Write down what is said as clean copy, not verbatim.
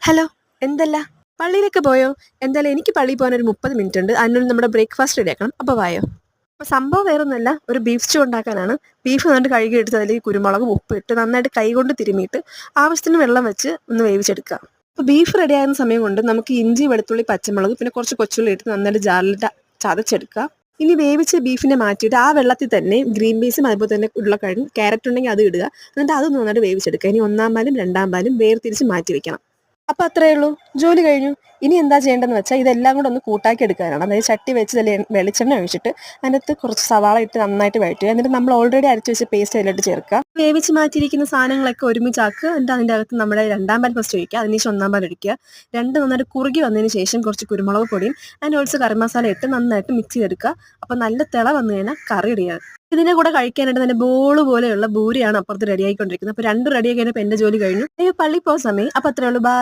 Hello. എന്തല്ല? പള്ളിയിലേക്ക് പോയോ? എന്തായാലും എനിക്ക് പള്ളിയിൽ പോകാൻ ഒരു 30 മിനിറ്റ് ഉണ്ട്. അതിനുള്ളിൽ നമ്മുടെ ബ്രേക്ക്ഫാസ്റ്റ് റെഡിയാക്കണം. അപ്പോൾ വായോ. അപ്പോൾ സംഭവം വേറൊന്നുമല്ല, ഒരു ബീഫ് സ്റ്റൂ ഉണ്ടാക്കാനാണ്. ബീഫ് നന്നായിട്ട് കഴുകിയെടുത്ത് അതിലേക്ക് കുരുമുളകും ഉപ്പിട്ട് നന്നായിട്ട് കൈകൊണ്ട് തിരുമിയിട്ട് ആവശ്യത്തിന് വെള്ളം വെച്ച് ഒന്ന് വേവിച്ചെടുക്കുക. അപ്പോൾ ബീഫ് റെഡിയാകുന്ന സമയം കൊണ്ട് നമുക്ക് ഇഞ്ചി, വെളുത്തുള്ളി, പച്ചമുളക് പിന്നെ കുറച്ച് കൊച്ചുള്ളി ഇട്ട് നന്നായിട്ട് ജാറിലിട്ട് ചതച്ചെടുക്കുക. ഇനി വേവിച്ച ബീഫിനെ മാറ്റിയിട്ട് ആ വെള്ളത്തിൽ തന്നെ ഗ്രീൻ പീസും അതുപോലെ തന്നെ ഉരുളക്കിഴങ്ങും ക്യാരറ്റ് ഉണ്ടെങ്കിൽ അത് ഇടുക. എന്നിട്ട് അത് നന്നായിട്ട് വേവിച്ചെടുക്കുക. ഇനി ഒന്നാം പാലും രണ്ടാം പാലും വേർതിരിച്ച് മാറ്റി വെക്കണം. അപ്പൊ അത്രയേ ഉള്ളൂ, ജോലി കഴിഞ്ഞു. ഇനി എന്താ ചെയ്യേണ്ടതെന്ന് വെച്ചാൽ ഇതെല്ലാം കൂടെ ഒന്ന് കൂട്ടാക്കി എടുക്കാനാണ്. അതായത് ചട്ടി വെച്ച് വെളിച്ചെണ്ണ ഒഴിച്ചിട്ട് അതിനകത്ത് കുറച്ച് സവാള ഇട്ട് നന്നായിട്ട് വഴറ്റുക. എന്നിട്ട് നമ്മൾ ഓൾറെഡി അരച്ച് വെച്ച പേസ്റ്റ് അതിലോട്ട് ചേർക്കുക. വേവിച്ച് മാറ്റിയിരിക്കുന്ന സാധനങ്ങളൊക്കെ ഒരുമിച്ചാക്കുക. എന്നിട്ട് അതിൻ്റെ അകത്ത് നമ്മുടെ രണ്ടാം പാൽ ഫസ്റ്റ് ഒഴിക്കുക, അതിനുശേഷം ഒന്നാം പാൽ ഒഴിക്കുക. രണ്ട് നന്നായിട്ട് കുറുകി വന്നതിന് ശേഷം കുറച്ച് കുരുമുളക് പൊടിയും അതിൻ്റെ കുറച്ച് കറി മസാല ഇട്ട് നന്നായിട്ട് മിക്സ് ചെയ്തെടുക്കുക. അപ്പോൾ നല്ല തിള വന്നു കഴിഞ്ഞാൽ കറി റെഡിയാണ്. ഇതിന്റെ കൂടെ കഴിക്കാനായിട്ട് നല്ല ബോള് പോലെയുള്ള ബൂരിയാണ് അപ്പുറത്ത് റെഡി ആയിക്കൊണ്ടിരിക്കുന്നത്. അപ്പോൾ രണ്ട് റെഡി ആക്കി കഴിഞ്ഞപ്പോൾ എൻ്റെ ജോലി കഴിഞ്ഞു. പള്ളി പോകുന്ന സമയം. അപ്പോൾ അത്രേ ഉള്ളൂ.